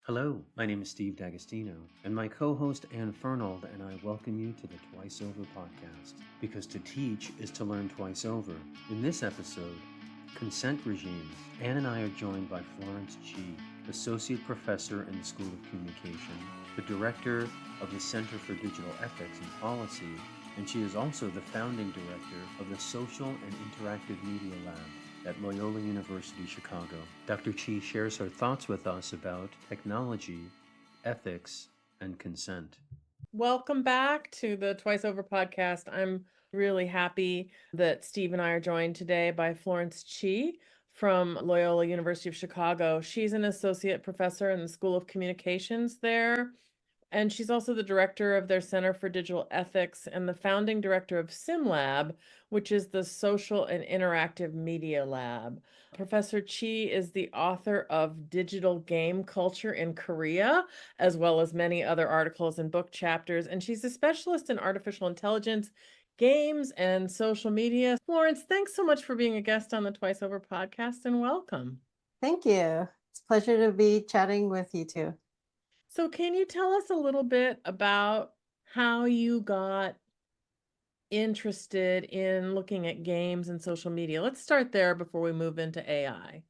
Hello, my name is Steve D'Agostino, and my co-host Ann Fernald and I welcome you to the Twice Over podcast, because to teach is to learn twice over. In this episode, Consent Regimes, Ann and I are joined by Florence Chee, Associate Professor in the School of Communication, the Director of the Center for Digital Ethics and Policy, and she is also the founding director of the Social and Interactive Media Lab at Loyola University Chicago. Dr. Chee shares her thoughts with us about technology, ethics, and consent. Welcome back to the Twice Over podcast. I'm really happy that Steve and I are joined today by Florence Chee from Loyola University of Chicago. She's an associate professor in the School of Communications there, and she's also the director of their Center for Digital Ethics and the founding director of SimLab, which is the Social and Interactive Media Lab. Professor Chee is the author of Digital Game Culture in Korea, as well as many other articles and book chapters, and she's a specialist in artificial intelligence, games, and social media. Florence, thanks so much for being a guest on the Twice Over podcast, and welcome. Thank you. It's a pleasure to be chatting with you too. So can you tell us a little bit about how you got interested in looking at games and social media? Let's start there before we move into AI.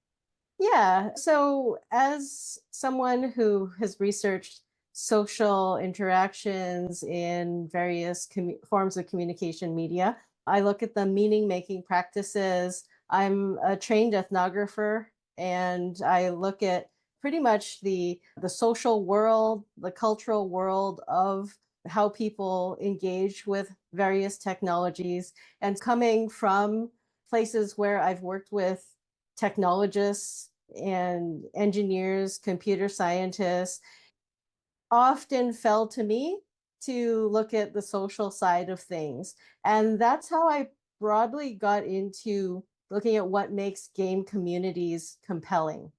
Yeah. So, as someone who has researched social interactions in various forms of communication media, I look at the meaning making practices. I'm a trained ethnographer, and I look at pretty much the social world, the cultural world of how people engage with various technologies, and coming from places where I've worked with technologists and engineers, computer scientists, often fell to me to look at the social side of things. And that's how I broadly got into looking at what makes game communities compelling.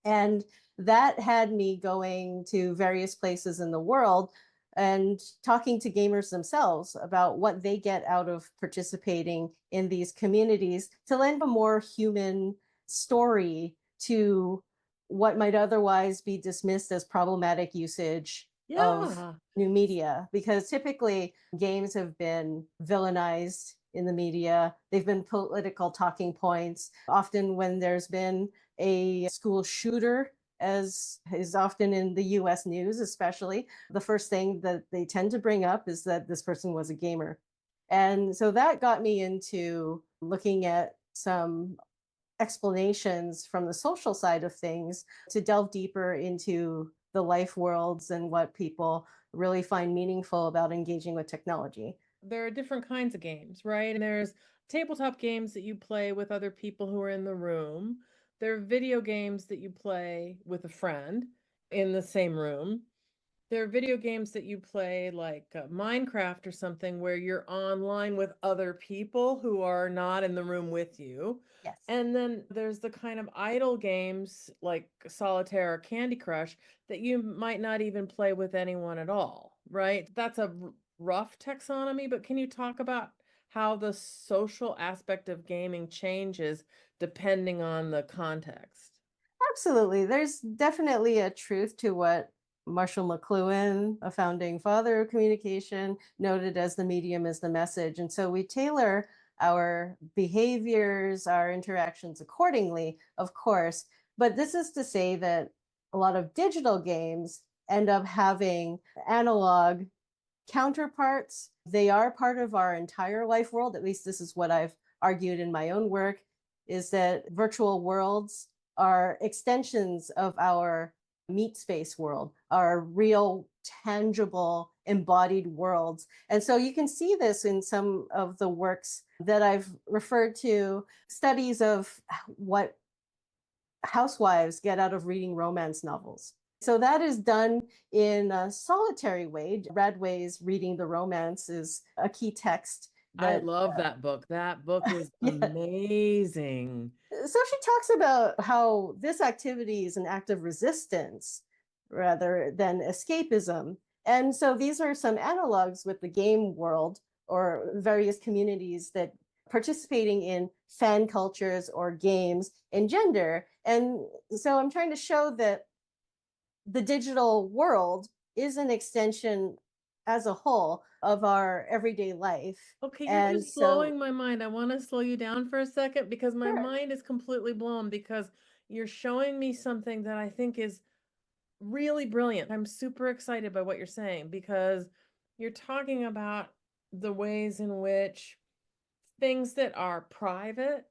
And that had me going to various places in the world and talking to gamers themselves about what they get out of participating in these communities to lend a more human story to what might otherwise be dismissed as problematic usage of new media. Because typically games have been villainized in the media. They've been political talking points. Often when there's been a school shooter, as is often in the US news, especially, the first thing that they tend to bring up is that this person was a gamer. And so that got me into looking at some explanations from the social side of things to delve deeper into the life worlds and what people really find meaningful about engaging with technology. There are different kinds of games, right? And there's tabletop games that you play with other people who are in the room. There are video games that you play with a friend in the same room. There are video games that you play like Minecraft or something where you're online with other people who are not in the room with you. Yes. And then there's the kind of idle games like Solitaire or Candy Crush that you might not even play with anyone at all, right? That's a rough taxonomy, but can you talk about how the social aspect of gaming changes depending on the context? Absolutely. There's definitely a truth to what Marshall McLuhan, a founding father of communication, noted as the medium is the message. And so we tailor our behaviors, our interactions accordingly, of course. But this is to say that a lot of digital games end up having analog counterparts. They are part of our entire life world. At least this is what I've argued in my own work, is that virtual worlds are extensions of our meat space world, our real, tangible, embodied worlds. And so you can see this in some of the works that I've referred to, studies of what housewives get out of reading romance novels. So that is done in a solitary way. Radway's Reading the Romance is a key text. I love that book. That book is amazing. So she talks about how this activity is an act of resistance rather than escapism. And so these are some analogs with the game world or various communities that participating in fan cultures or games engender. And so I'm trying to show that the digital world is an extension as a whole of our everyday life. Okay, you're And just so, blowing my mind. I want to slow you down for a second because my sure. mind is completely blown because you're showing me something that I think is really brilliant. I'm super excited by what you're saying because you're talking about the ways in which things that are private,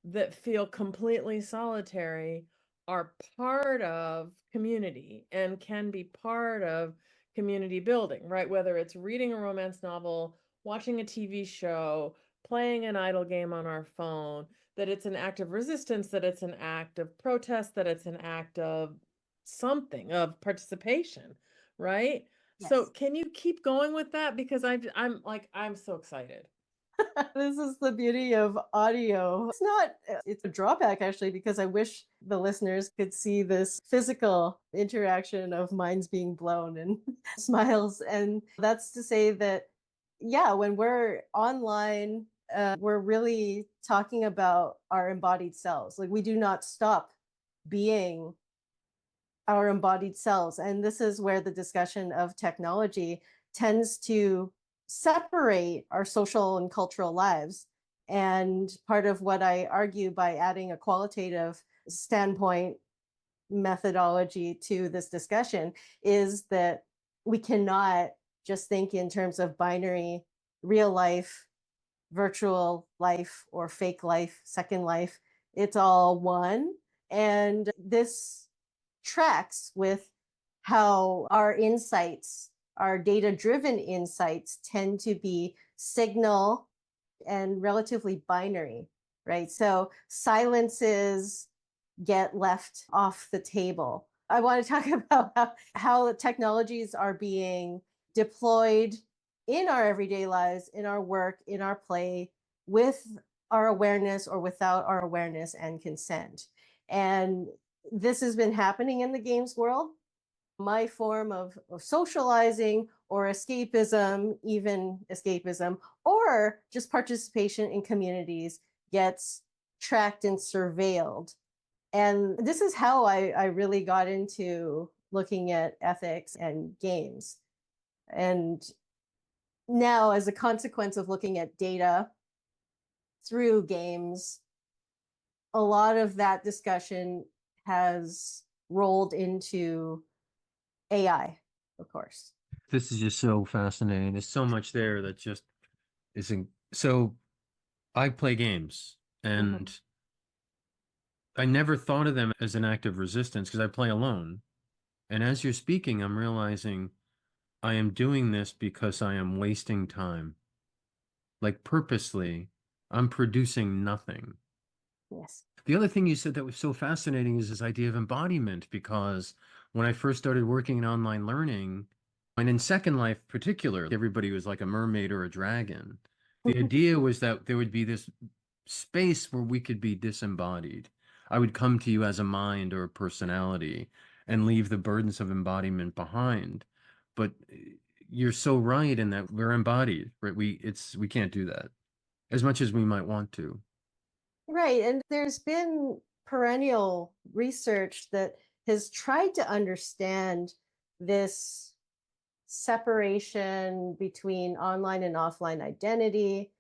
that feel completely solitary, are part of community and can be part of community building, right? Whether it's reading a romance novel, watching a TV show, playing an idle game on our phone, that it's an act of resistance, that it's an act of protest, that it's an act of something, of participation, right? So Yes. can you keep going with that? Because I'm like, I'm so excited. This is the beauty of audio. It's not, it's a drawback actually, because I wish the listeners could see this physical interaction of minds being blown and smiles. And that's to say that, yeah, when we're online, we're really talking about our embodied selves. Like we do not stop being our embodied selves. And this is where the discussion of technology tends to separate our social and cultural lives. And part of what I argue by adding a qualitative standpoint methodology to this discussion is that we cannot just think in terms of binary real life, virtual life, or fake life, second life. It's all one. And this tracks with how our insights, our data driven insights, tend to be signal and relatively binary, right? So silences get left off the table. I want to talk about how technologies are being deployed in our everyday lives, in our work, in our play, with our awareness or without our awareness and consent. And this has been happening in the games world. My form of socializing or escapism, even escapism, or just participation in communities gets tracked and surveilled. And this is how I really got into looking at ethics and games. And now, as a consequence of looking at data through games, a lot of that discussion has rolled into AI, of course. This is just so fascinating. There's so much there that just isn't. So I play games Mhm. and I never thought of them as an act of resistance because I play alone. And as you're speaking, I'm realizing I am doing this because I am wasting time. Like purposely, I'm producing nothing. Yes. The other thing you said that was so fascinating is this idea of embodiment, because when I first started working in online learning, and in Second Life in particular, everybody was like a mermaid or a dragon. The idea was that there would be this space where we could be disembodied. I would come to you as a mind or a personality and leave the burdens of embodiment behind. But you're so right in that we're embodied, right? We can't do that as much as we might want to. Right. And there's been perennial research that has tried to understand this separation between online and offline identity.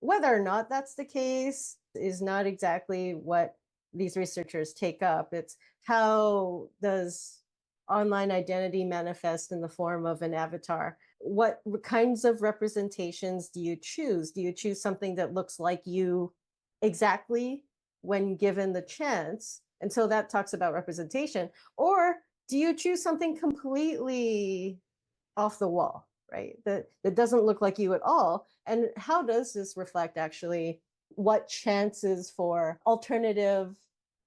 Whether or not that's the case is not exactly what these researchers take up. It's how does online identity manifest in the form of an avatar? What kinds of representations do you choose? Do you choose something that looks like you exactly when given the chance? And so that talks about representation. Or do you choose something completely off the wall, right? That doesn't look like you at all. And how does this reflect actually what chances for alternative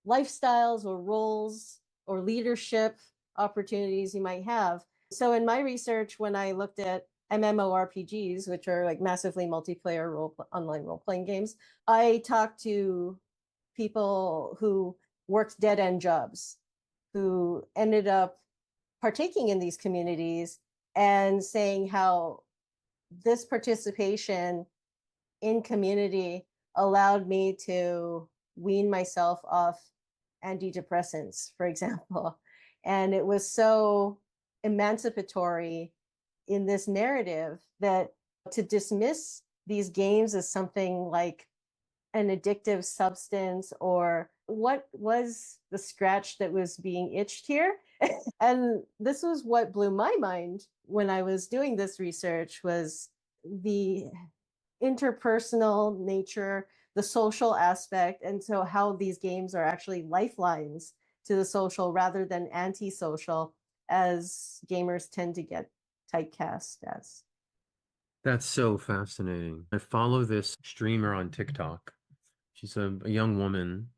lifestyles or roles or leadership opportunities you might have? So in my research, when I looked at MMORPGs, which are like massively multiplayer online role playing games, I talked to people who worked dead end jobs, who ended up partaking in these communities and saying how this participation in community allowed me to wean myself off antidepressants, for example. And it was so emancipatory in this narrative that to dismiss these games as something like an addictive substance, or what was the scratch that was being itched here. And this was what blew my mind when I was doing this research, was the interpersonal nature, the social aspect, and so how these games are actually lifelines to the social rather than antisocial, as gamers tend to get typecast as. That's so fascinating. I follow this streamer on TikTok. She's a young woman,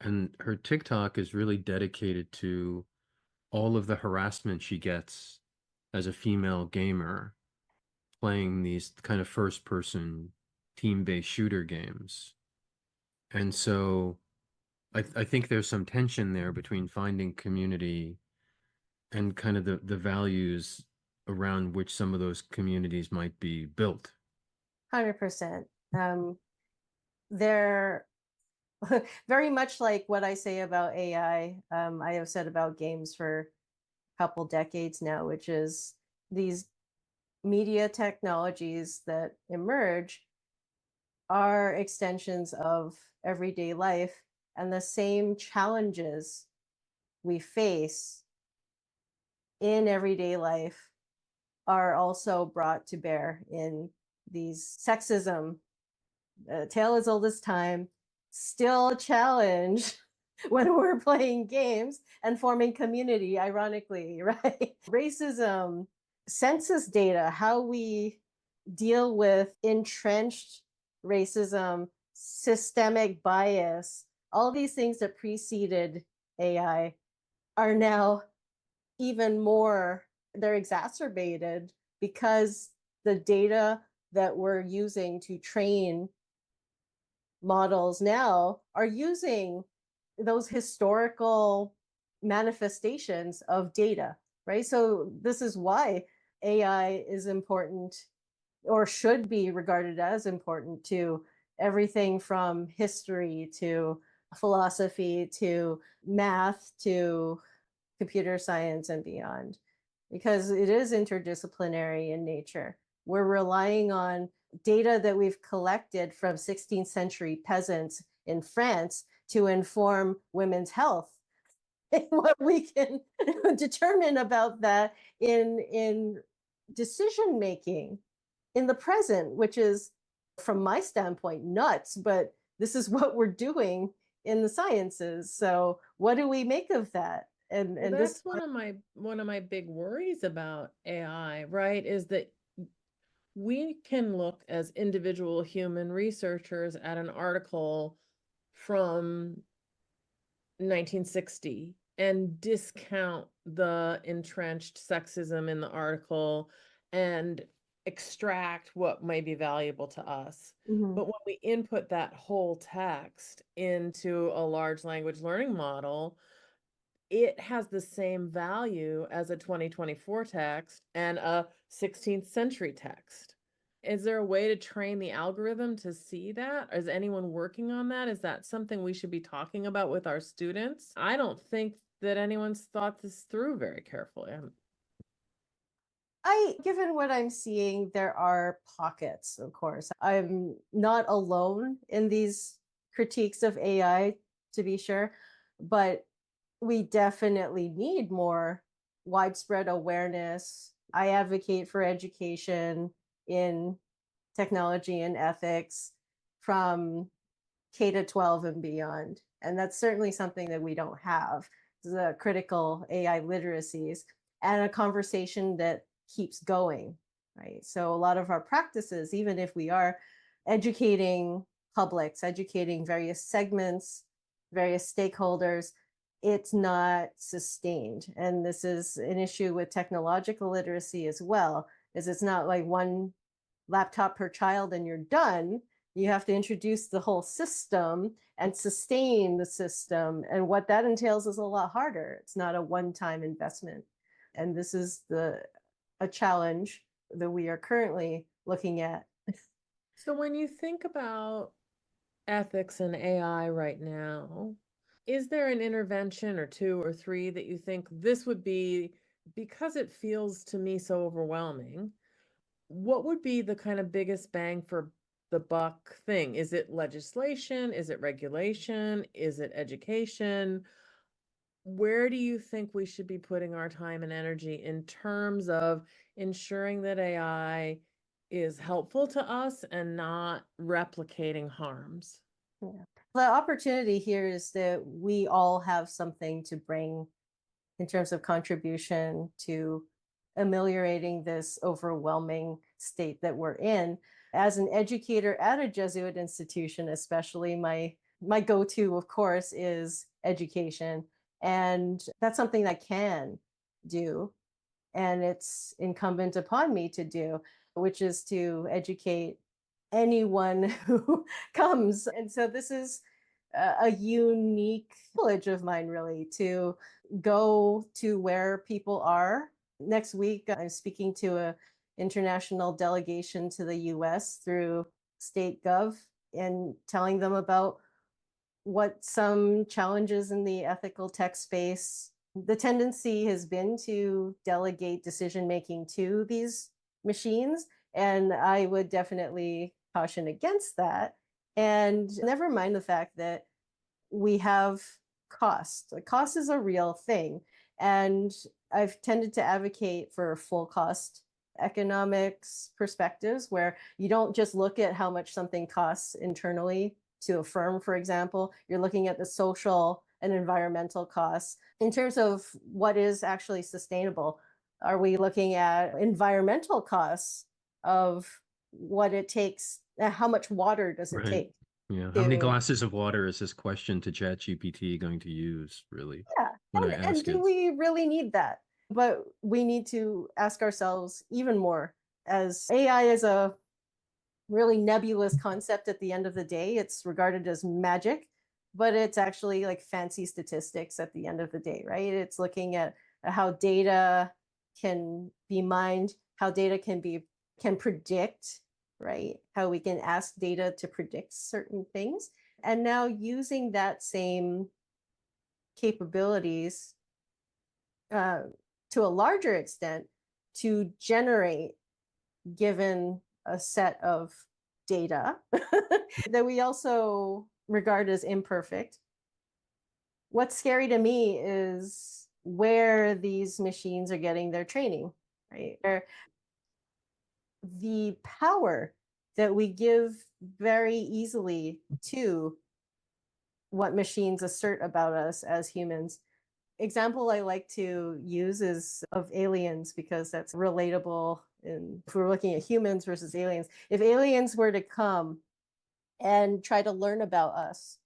and her TikTok is really dedicated to all of the harassment she gets as a female gamer playing these kind of first person team-based shooter games. And so I think there's some tension there between finding community and kind of the values around which some of those communities might be built. 100%. They're very much like what I say about AI. I have said about games for a couple decades now, which is these media technologies that emerge are extensions of everyday life, and the same challenges we face in everyday life are also brought to bear in these sexism, tale as old as time, still a challenge when we're playing games and forming community, ironically, right? Racism, census data, how we deal with entrenched racism, systemic bias, all these things that preceded AI are now even more, they're exacerbated because the data that we're using to train models now are using those historical manifestations of data, right? So this is why AI is important, or should be regarded as important, to everything from history to philosophy to math to computer science and beyond, because it is interdisciplinary in nature. We're relying on data that we've collected from 16th century peasants in France to inform women's health. And what we can determine about that in decision making in the present, which is, from my standpoint, nuts, but this is what we're doing in the sciences. So what do we make of that? And Well, and that's this one of my big worries about AI, right? Is that we can look as individual human researchers at an article from 1960 and discount the entrenched sexism in the article and extract what may be valuable to us. Mhm. But when we input that whole text into a large language learning model, it has the same value as a 2024 text and a 16th century text. Is there a way to train the algorithm to see that? Is anyone working on that? Is that something we should be talking about with our students? I don't think that anyone's thought this through very carefully. Given what I'm seeing, there are pockets, of course. I'm not alone in these critiques of AI, to be sure, but we definitely need more widespread awareness. I advocate for education in technology and ethics from K to 12 and beyond. And that's certainly something that we don't have, the critical AI literacies, and a conversation that keeps going, right? So a lot of our practices, even if we are educating publics, educating various segments, various stakeholders, it's not sustained. And this is an issue with technological literacy as well, is it's not like one laptop per child and you're done. You have to introduce the whole system and sustain the system. And what that entails is a lot harder. It's not a one-time investment. And this is a challenge that we are currently looking at. So when you think about ethics and AI right now, Is there an intervention or two or three that you think this would be, because it feels to me so overwhelming, what would be the kind of biggest bang for the buck thing? Is it legislation? Is it regulation? Is it education? Where do you think we should be putting our time and energy in terms of ensuring that AI is helpful to us and not replicating harms? Yeah. The opportunity here is that we all have something to bring in terms of contribution to ameliorating this overwhelming state that we're in. As an educator at a Jesuit institution, especially, my go-to, of course, is education. And that's something I can do. And it's incumbent upon me to do, which is to educate anyone who comes. And so this is a unique privilege of mine, really, to go to where people are. Next week, I'm speaking to an international delegation to the US through state gov and telling them about what some challenges in the ethical tech space. The tendency has been to delegate decision making to these machines, and I would definitely caution against that. And never mind the fact that we have cost. Cost is a real thing. And I've tended to advocate for full cost economics perspectives where you don't just look at how much something costs internally to a firm, for example. You're looking at the social and environmental costs. In terms of what is actually sustainable, are we looking at environmental costs of what it takes? How much water does it Right. take? Yeah. How many glasses of water is this question to ChatGPT going to use, really? Yeah. When I And ask do it. we really need that? But we need to ask ourselves even more, as AI is a really nebulous concept at the end of the day. It's regarded as magic, but it's actually like fancy statistics at the end of the day, right? It's looking at how data can be mined, how data can predict, right? How we can ask data to predict certain things. And now using that same capabilities to a larger extent to generate, given a set of data that we also regard as imperfect. What's scary to me is where these machines are getting their training, right? The power that we give very easily to what machines assert about us as humans. Example I like to use is of aliens, because that's relatable. And if we're looking at humans versus aliens, if aliens were to come and try to learn about us,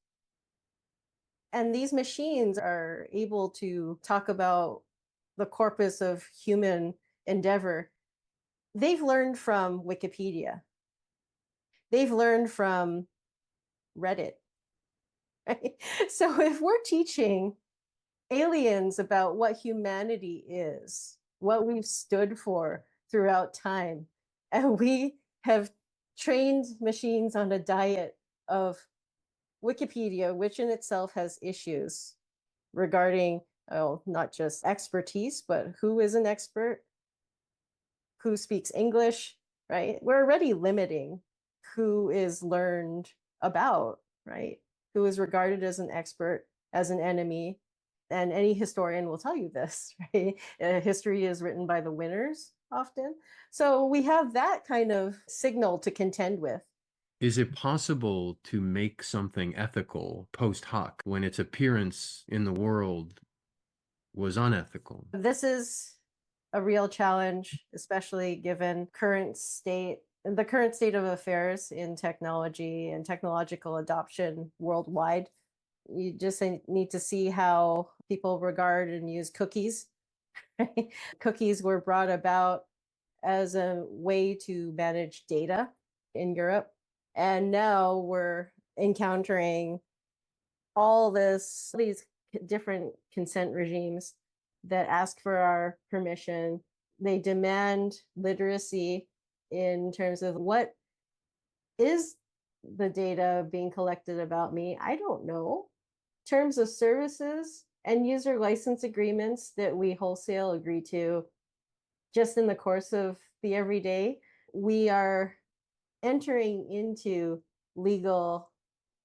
and these machines are able to talk about the corpus of human endeavor, they've learned from Wikipedia, they've learned from Reddit, right? So if we're teaching aliens about what humanity is, what we've stood for throughout time, and we have trained machines on a diet of Wikipedia, which in itself has issues regarding, oh, not just expertise, but who is an expert, who speaks English, right? We're already limiting who is learned about, right? Who is regarded as an expert, as an enemy. And any historian will tell you this, right? History is written by the winners often. So we have that kind of signal to contend with. Is it possible to make something ethical post hoc when its appearance in the world was unethical? This is a real challenge, especially given the current state of affairs in technology and technological adoption worldwide. You just need to see how people regard and use cookies. Right? Cookies were brought about as a way to manage data in Europe. And now we're encountering these different consent regimes that ask for our permission. They demand literacy in terms of what is the data being collected about me. I don't know. terms of services and user license agreements that we wholesale agree to just in the course of the everyday, we are entering into legal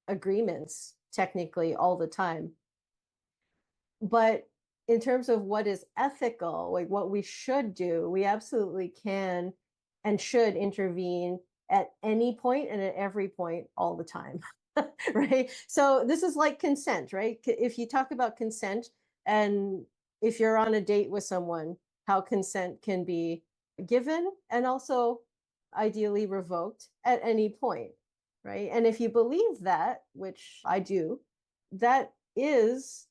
agreements technically all the time. But in terms of what is ethical, like what we should do, we absolutely can and should intervene at any point and at every point all the time. Right? So this is like consent, right? If you talk about consent, and if you're on a date with someone, how consent can be given and also ideally revoked at any point, right? And if you believe that, which I do, that is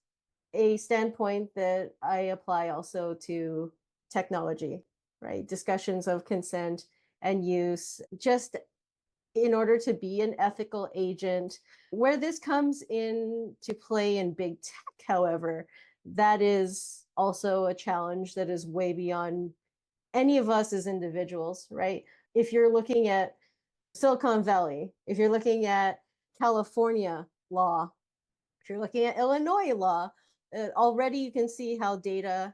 a standpoint that I apply also to technology, right? Discussions of consent and use, just in order to be an ethical agent. Where this comes into play in big tech, however, that is also a challenge that is way beyond any of us as individuals, right? If you're looking at Silicon Valley, if you're looking at California law, if you're looking at Illinois law, already you can see how data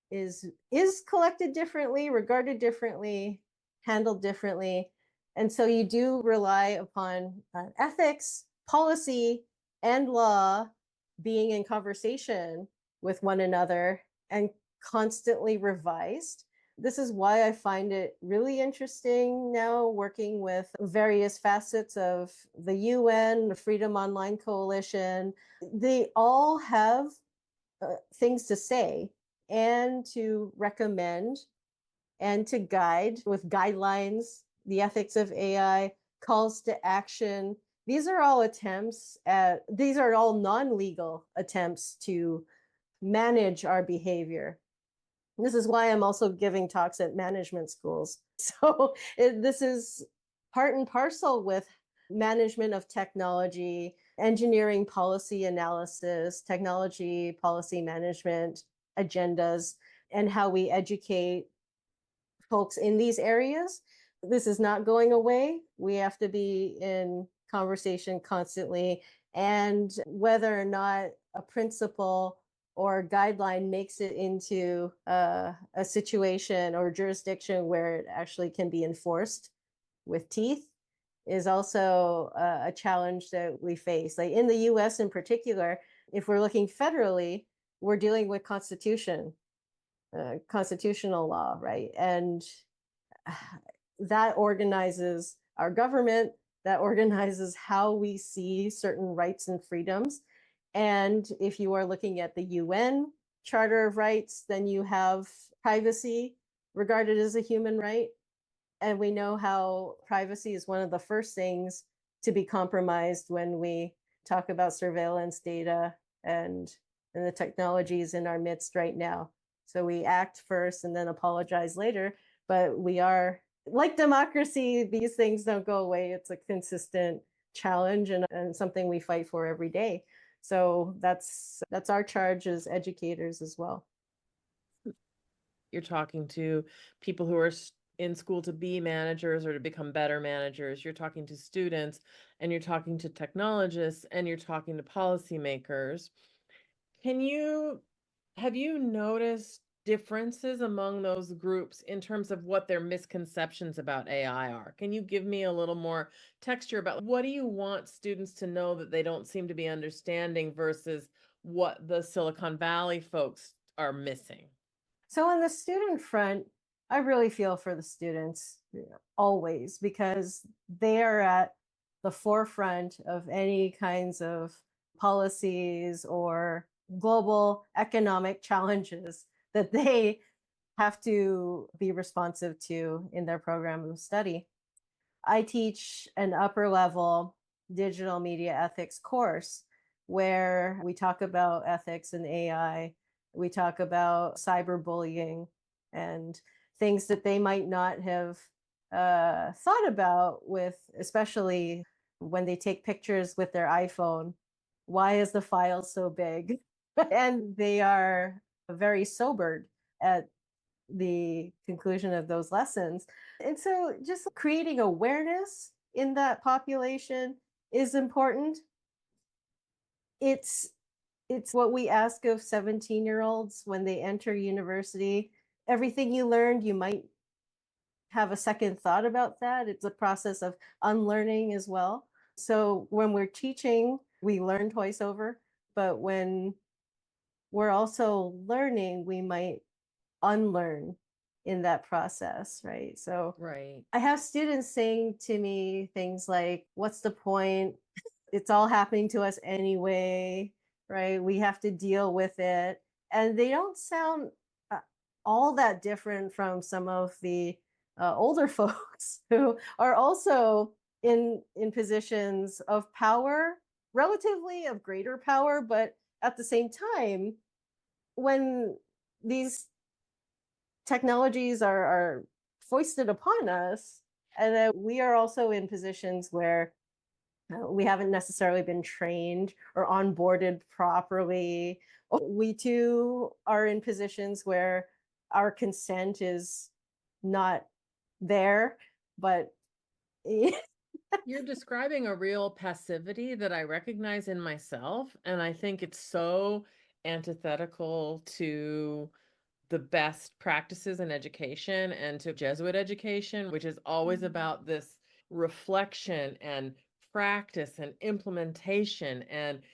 is collected differently, regarded differently, handled differently. And so you do rely upon ethics, policy, and law being in conversation with one another and constantly revised. This is why I find it really interesting now working with various facets of the UN, the Freedom Online Coalition. They all have things to say and to recommend and to guide with guidelines, the ethics of AI, calls to action. These are all non-legal attempts to manage our behavior. This is why I'm also giving talks at management schools. So this is part and parcel with management of technology, engineering policy analysis, technology policy management agendas, and how we educate folks in these areas. This is not going away. We have to be in conversation constantly. And whether or not a principle or guideline makes it into a situation or jurisdiction where it actually can be enforced with teeth is also a challenge that we face. Like in the US in particular, if we're looking federally, we're dealing with constitutional law, right? And that organizes our government, that organizes how we see certain rights and freedoms. And if you are looking at the UN Charter of Rights, then you have privacy regarded as a human right. And we know how privacy is one of the first things to be compromised when we talk about surveillance data and the technologies in our midst right now. So we act first and then apologize later. But we are, like democracy, these things don't go away. It's a consistent challenge and something we fight for every day. So that's our charge as educators as well. You're talking to people who are in school to be managers or to become better managers. You're talking to students, and you're talking to technologists, and you're talking to policymakers. Have you noticed differences among those groups in terms of what their misconceptions about AI are? Can you give me a little more texture about what do you want students to know that they don't seem to be understanding versus what the Silicon Valley folks are missing? So on the student front, I really feel for the students always, because they are at the forefront of any kinds of policies or global economic challenges that they have to be responsive to in their program of study. I teach an upper level digital media ethics course where we talk about ethics and AI. We talk about cyberbullying and things that they might not have thought about, with especially when they take pictures with their iPhone. Why is the file so big? And they are very sobered at the conclusion of those lessons. And so just creating awareness in that population is important. It's It's what we ask of 17-year-olds when they enter university. Everything you learned, you might have a second thought about that. It's a process of unlearning as well. So when we're teaching, we learn twice over, but when we're also learning, we might unlearn in that process, right? So Right. I have students saying to me things like, what's the point? It's all happening to us anyway, right? We have to deal with it. And they don't sound uh, all that different from some of the older folks who are also in positions of power, relatively of greater power, but at the same time, when these technologies are foisted upon us, and that we are also in positions where we haven't necessarily been trained or onboarded properly. We too are in positions where our consent is not there, but You're describing a real passivity that I recognize in myself, and I think it's so antithetical to the best practices in education and to Jesuit education, which is always about this reflection and practice and implementation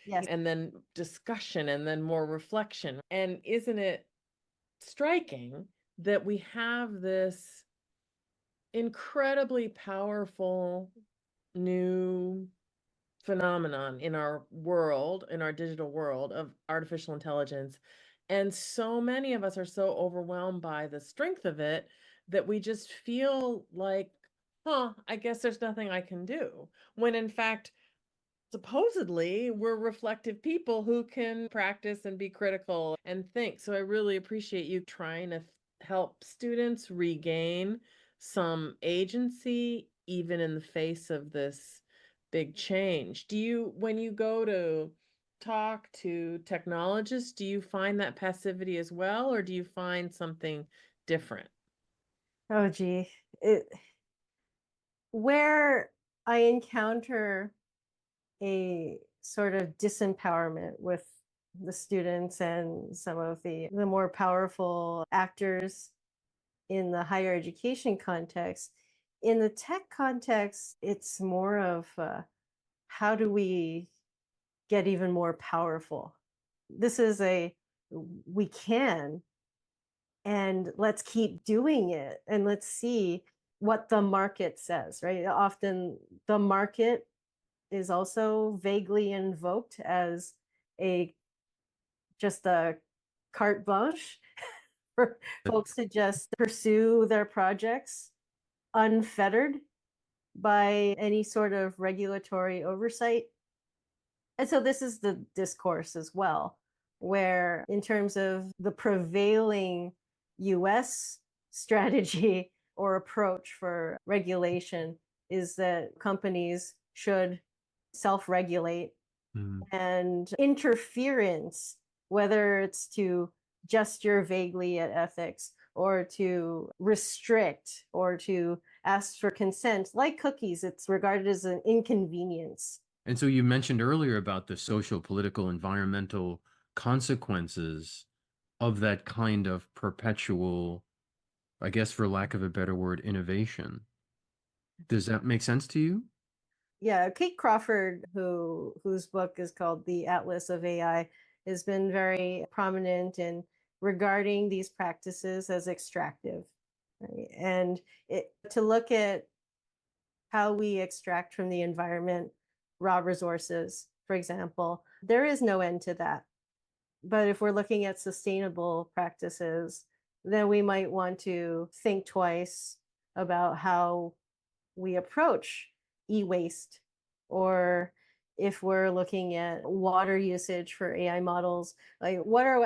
yes, and then discussion and then more reflection. And isn't it striking that we have this incredibly powerful new phenomenon in our world, in our digital world of artificial intelligence. And so many of us are so overwhelmed by the strength of it that we just feel like, I guess there's nothing I can do. When in fact, supposedly we're reflective people who can practice and be critical and think. So I really appreciate you trying to help students regain some agency even in the face of this big change. When you go to talk to technologists, do you find that passivity as well, or do you find something different? oh gee, where I encounter a sort of disempowerment with the students and some of the more powerful actors in the higher education context. In the tech context, it's more of how do we get even more powerful? This is we can, and let's keep doing it, and let's see what the market says, right? Often the market is also vaguely invoked as a just a carte blanche for folks to just pursue their projects unfettered by any sort of regulatory oversight. And so this is the discourse as well, where in terms of the prevailing US strategy or approach for regulation is that companies should self-regulate. Mm. And interference, whether it's to gesture vaguely at ethics or to restrict or to ask for consent, like cookies, it's regarded as an inconvenience. And so you mentioned earlier about the social, political, environmental consequences of that kind of perpetual, I guess for lack of a better word, innovation. Does that make sense to you? Yeah, Kate Crawford, whose book is called The Atlas of AI, has been very prominent in regarding these practices as extractive, right? And to look at how we extract from the environment raw resources, for example, there is no end to that. But if we're looking at sustainable practices, then we might want to think twice about how we approach e-waste, or if we're looking at water usage for AI models, like what are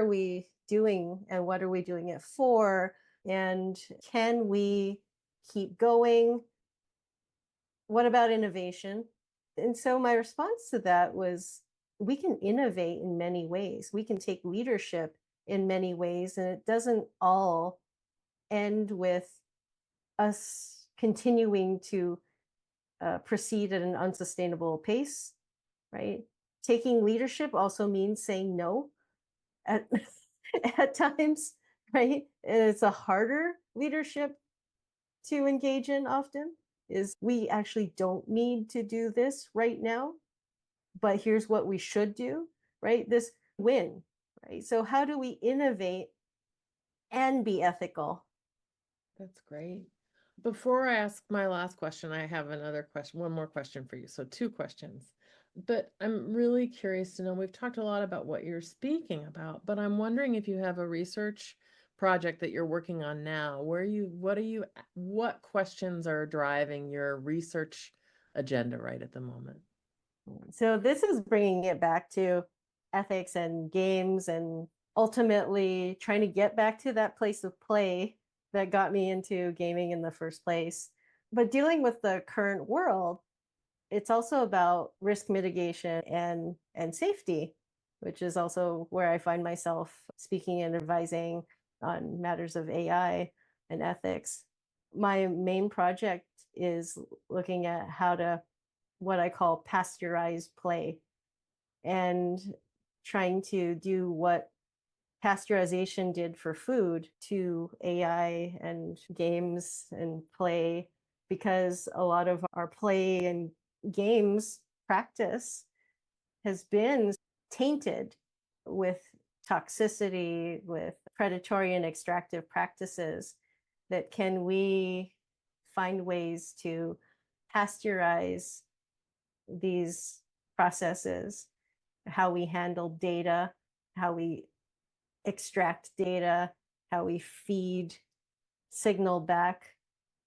we doing and what are we doing it for? And can we keep going? What about innovation? And so my response to that was we can innovate in many ways. We can take leadership in many ways, and it doesn't all end with us continuing to proceed at an unsustainable pace, right? taking leadership also means saying no at at times, right? And it's a harder leadership to engage in often is we actually don't need to do this right now, but here's what we should do, right? This win, right? So how do we innovate and be ethical? That's great. Before I ask my last question, I have another question, one more question for you. So two questions. But I'm really curious to know, we've talked a lot about what you're speaking about, but I'm wondering if you have a research project that you're working on now. What questions are driving your research agenda right at the moment? So this is bringing it back to ethics and games and ultimately trying to get back to that place of play that got me into gaming in the first place. But dealing with the current world, it's also about risk mitigation and safety, which is also where I find myself speaking and advising on matters of AI and ethics. My main project is looking at how to what I call pasteurized play and trying to do what pasteurization did for food to AI and games and play, because a lot of our play and games practice has been tainted with toxicity, with predatory and extractive practices. That can we find ways to pasteurize these processes, how we handle data, how we extract data, how we feed signal back,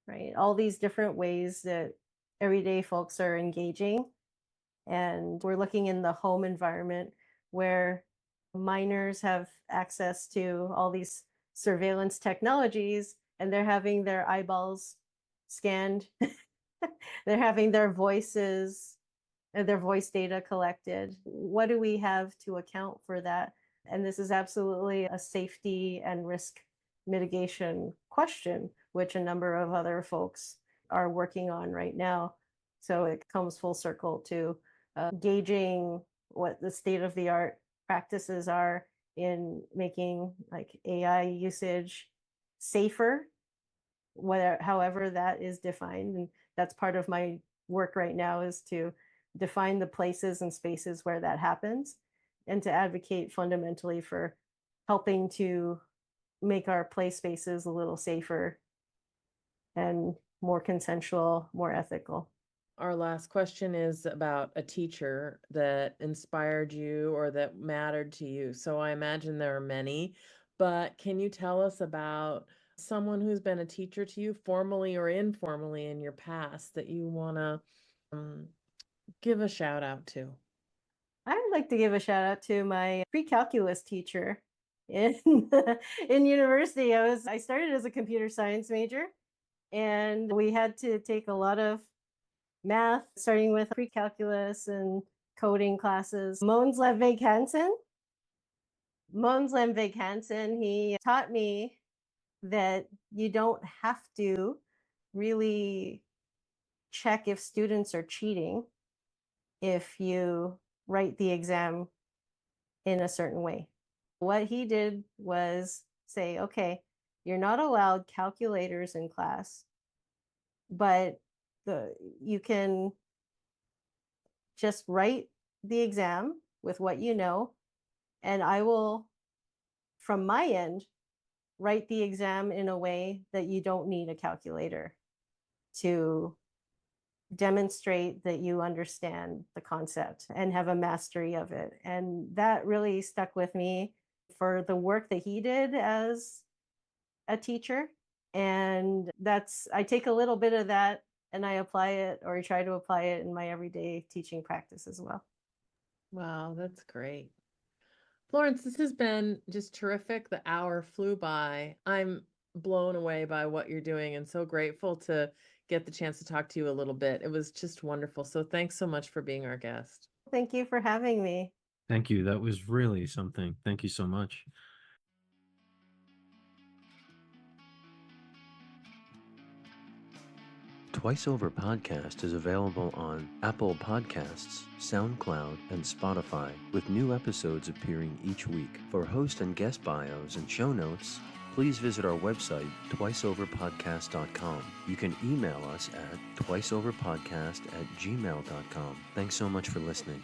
right? All these different ways that everyday folks are engaging. And we're looking in the home environment where minors have access to all these surveillance technologies and they're having their eyeballs scanned. They're having their voices and their voice data collected. What do we have to account for that? And this is absolutely a safety and risk mitigation question, which a number of other folks are working on right now. So it comes full circle to gauging what the state of the art practices are in making like AI usage safer, however that is defined. And that's part of my work right now, is to define the places and spaces where that happens and to advocate fundamentally for helping to make our play spaces a little safer and more consensual, more ethical. Our last question is about a teacher that inspired you or that mattered to you. So I imagine there are many, but can you tell us about someone who's been a teacher to you, formally or informally, in your past that you want to give a shout out to? I'd like to give a shout out to my pre-calculus teacher in in university. I started as a computer science major, and we had to take a lot of math, starting with pre-calculus and coding classes. Mogens Lemvig Hansen, he taught me that you don't have to really check if students are cheating if you write the exam in a certain way. What he did was say, okay, you're not allowed calculators in class, but you can just write the exam with what you know, and I will, from my end, write the exam in a way that you don't need a calculator to demonstrate that you understand the concept and have a mastery of it. And that really stuck with me for the work that he did as a teacher. And I take a little bit of that and I apply it, or try to apply it, in my everyday teaching practice as well. Wow, that's great. Florence, this has been just terrific. The hour flew by. I'm blown away by what you're doing and so grateful to get the chance to talk to you a little bit. It was just wonderful. So thanks so much for being our guest. Thank you for having me. Thank you. That was really something. Thank you so much. Twice Over podcast is available on Apple Podcasts, SoundCloud, and Spotify, with new episodes appearing each week. For host and guest bios and show notes, please visit our website, twiceoverpodcast.com. You can email us at twiceoverpodcast@gmail.com. Thanks so much for listening.